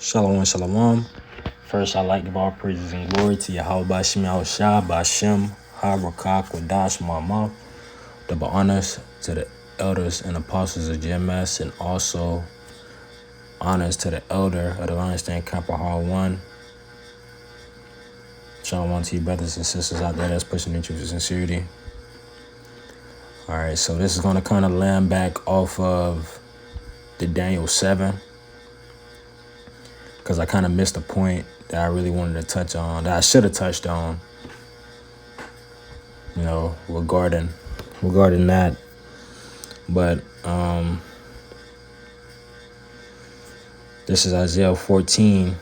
Shalom, shalom. First, I'd like to give all praises and glory to Yahweh Bashim Yahushua, Bashem, Harakak, Wadash, Mama. Double honors to the elders and apostles of GMS, and also honors to the elder of the Lion Stand Camper Hall 1. Shalom to you brothers and sisters out there that's pushing the truth of sincerity. Alright, so this is going to kind of land back off of the Daniel 7. Because I kind of missed a point that I really wanted to touch on, that I should have touched on, regarding that. But this is Isaiah 14,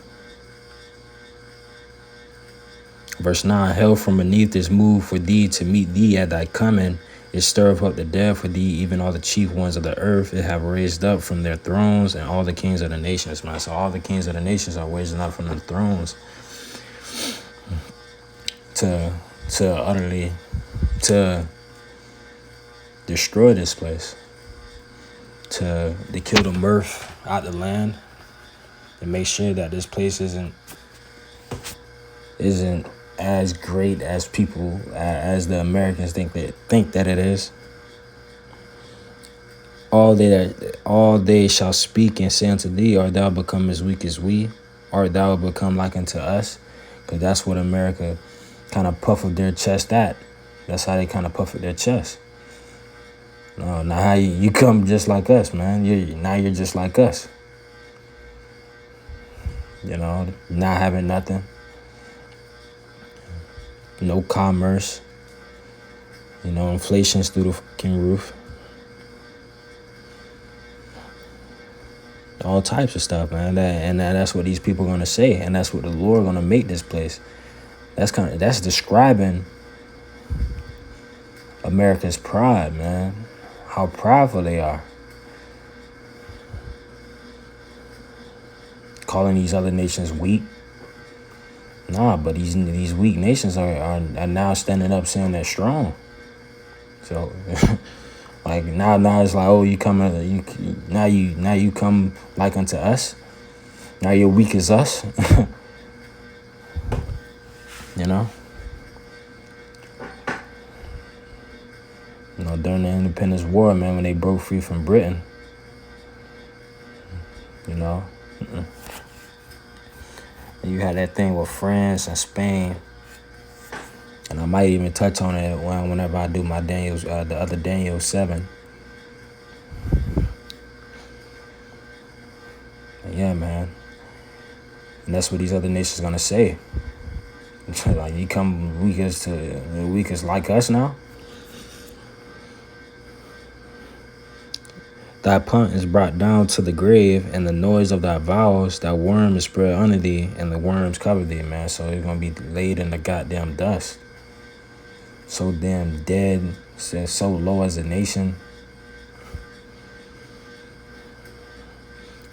verse 9. Hell from beneath is moved for thee to meet thee at thy coming. It stirreth up the dead for thee, even all the chief ones of the earth. It have raised up from their thrones, and all the kings of the nations, man. So all the kings of the nations are raising up from their thrones to utterly destroy this place, to kill the mirth out the land, and make sure that this place isn't as great as people, as the Americans think that it is. All they shall speak and say unto thee, art thou become as weak as we? Art thou become like unto us? Because that's what America kind of puffed their chest at. That's how they kind of puffed their chest. No, now how you come just like us, man. You're just like us. Not having nothing. No commerce. Inflation's through the fucking roof. All types of stuff, man. That's what these people are gonna say, and that's what the Lord gonna make this place. That's describing America's pride, man. How prideful they are. Calling these other nations weak. Nah, but these weak nations are now standing up saying they're strong. So like now it's like, oh, you come like unto us. Now you're weak as us. During the Independence War, man, when they broke free from Britain. And you had that thing with France and Spain. And I might even touch on it whenever I do my Daniel's, the other Daniel 7. Yeah, man. And that's what these other nations gonna say. Like, you come weakest like us now. Thy punt is brought down to the grave, and the noise of thy vows, thy worm is spread under thee, and the worms cover thee, man. So it's gonna be laid in the goddamn dust. So damn dead, so low as a nation.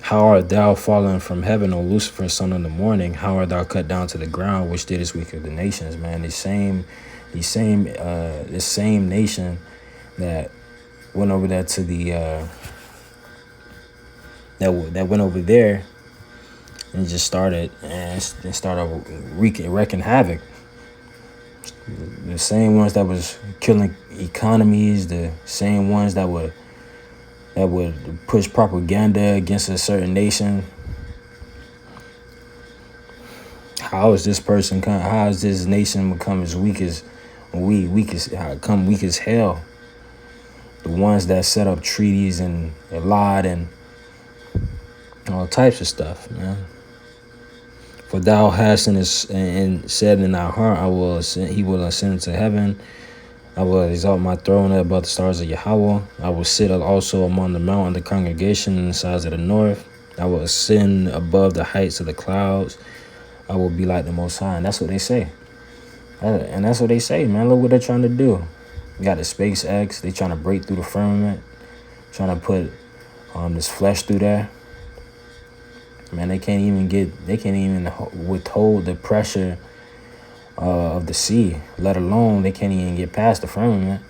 How art thou fallen from heaven, O Lucifer, son of the morning? How art thou cut down to the ground, which didst weaken the nations, man? This same nation that went over there to the that went over there and just started wreaking havoc. The same ones that was killing economies, the same ones that would push propaganda against a certain nation. How is this nation become as weak as weak as hell? The ones that set up treaties and lied and all types of stuff, man. For thou hast and said in thy heart, he will ascend to heaven. I will exalt my throne above the stars of Yahweh. I will sit also among the mountain, the congregation in the sides of the north. I will ascend above the heights of the clouds. I will be like the Most High. And that's what they say. And that's what they say, man. Look what they're trying to do. You got the SpaceX. They trying to break through the firmament. Trying to put this flesh through there. Man, they can't even withhold the pressure of the sea, let alone they can't even get past the firmament.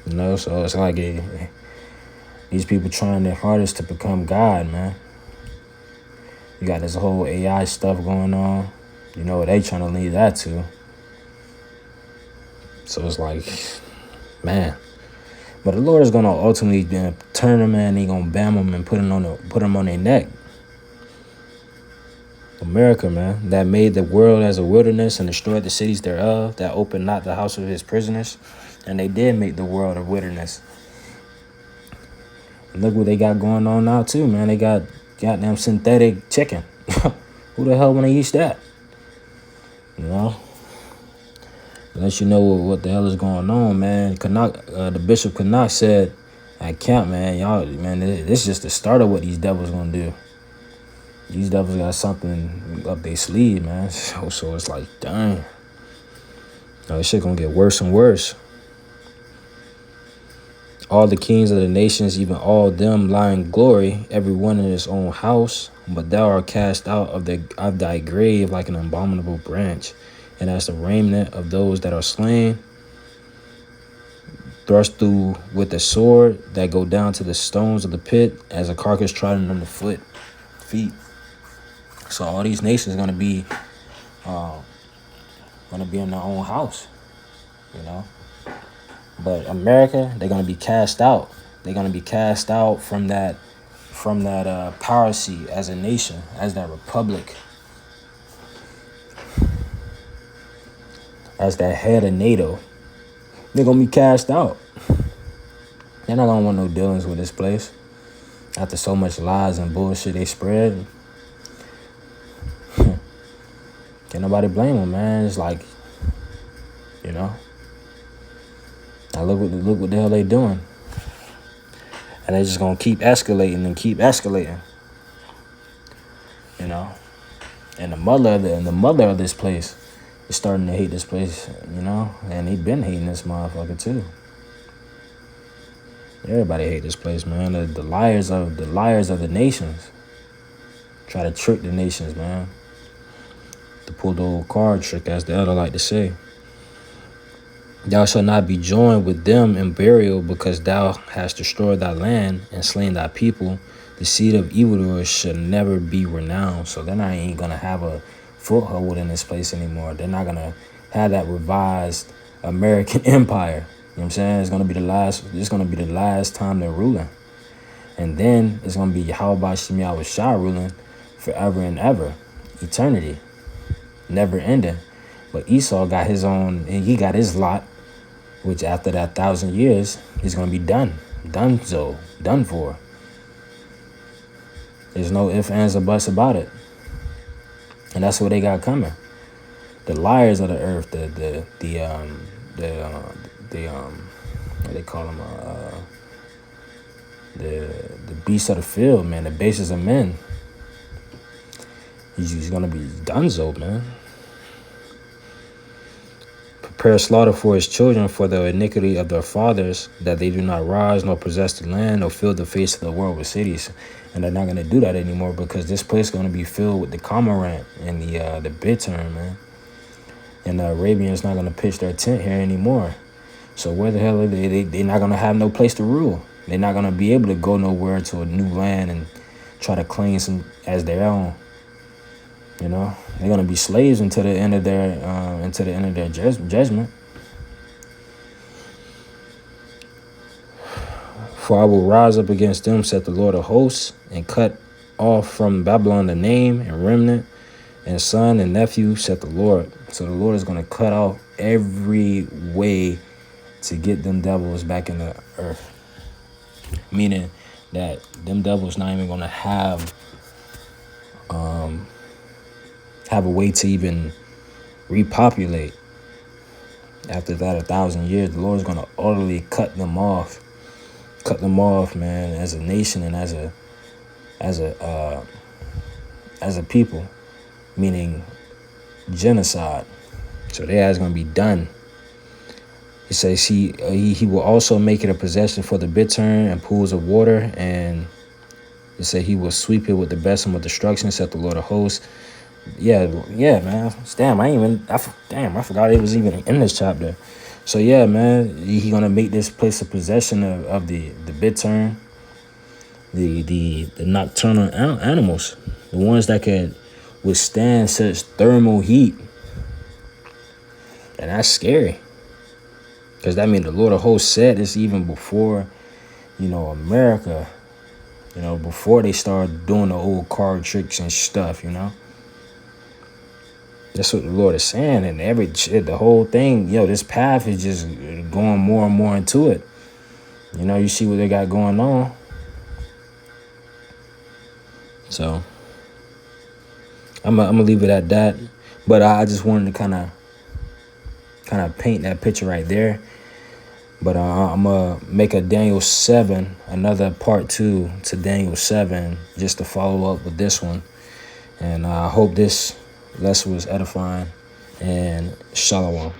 So it's like These people trying their hardest to become God, man. You got this whole AI stuff going on. You know what they trying to lead that to. So it's like, man. But the Lord is gonna ultimately turn them, man. He gonna bam them and put them on their neck. America, man, that made the world as a wilderness and destroyed the cities thereof, that opened not the house of his prisoners, and they did make the world a wilderness. And look what they got going on now too, man. They got goddamn synthetic chicken. Who the hell wanna eat that? You know? Unless you know what the hell is going on, man. The Bishop Canuck said at camp, man, y'all, man, this is just the start of what these devils gonna do. These devils got something up their sleeve, man. So it's like, dang. This shit gonna get worse and worse. All the kings of the nations, even all them lie in glory, every one in his own house. But thou art cast out of thy grave like an abominable branch. And as the remnant of those that are slain, thrust through with the sword that go down to the stones of the pit, as a carcass trodden under feet. So all these nations gonna be in their own house, you know. But America, they're gonna be cast out. They're gonna be cast out from that piracy as a nation, as that republic, as that head of NATO. They're gonna be cast out. They're not gonna want no dealings with this place after so much lies and bullshit they spread. Can't nobody blame them, man. It's like, you know. Now look what the hell they doing. And they just gonna keep escalating and keep escalating. You know. And the mother of this place is starting to hate this place, you know, and they been hating this motherfucker too. Everybody hate this place, man. The liars of the nations try to trick the nations, man. To pull the old card trick, as the elder like to say. Thou shalt not be joined with them in burial, because thou hast destroyed thy land and slain thy people. The seed of evildoers shall never be renowned. So then I ain't gonna have a foothold in this place anymore. They're not gonna have that revised American empire. You know what I'm saying? It's gonna be the last time they're ruling. And then it's gonna be Yahweh Shem Yahweh Shah ruling forever and ever. Eternity. Never ending. But Esau got his own, and he got his lot, which after that 1,000 years is gonna be done. Done for. There's no ifs, ands, or buts about it. And that's what they got coming. The liars of the earth, what they call them, the beasts of the field, man, the bases of men. He's gonna be donezo, man. Prepare slaughter for his children for the iniquity of their fathers, that they do not rise nor possess the land nor fill the face of the world with cities. And they're not going to do that anymore, because this place is going to be filled with the Cormorant and the Bittern, man. And the Arabians not going to pitch their tent here anymore. So where the hell are they? They're not going to have no place to rule. They're not going to be able to go nowhere to a new land and try to claim some as their own. You know, they're gonna be slaves until the end of their judgment. For I will rise up against them, said the Lord of hosts, and cut off from Babylon the name and remnant and son and nephew, said the Lord. So the Lord is gonna cut off every way to get them devils back in the earth. Meaning that them devils not even gonna have a way to even repopulate. After that 1,000 years, the Lord is going to utterly cut them off, man, as a nation and as a people, meaning genocide. So their ass going to be done. It says he will also make it a possession for the bittern and pools of water, and it said he will sweep it with the besom of destruction, said the Lord of hosts. Yeah, man. Damn, I forgot it was even in this chapter. So yeah, man, he gonna make this place a possession of the bittern the nocturnal animals, the ones that can withstand such thermal heat. And that's scary, because that means the Lord of hosts said this even before, America, before they started doing the old card tricks and stuff. That's what the Lord is saying. And the whole thing, this path is just going more and more into it. You see what they got going on. So I'm gonna leave it at that. But I just wanted to kind of paint that picture right there. But I'm gonna make a Daniel 7, another part 2 to Daniel 7, just to follow up with this one. And I hope this lesson was edifying. And shalom.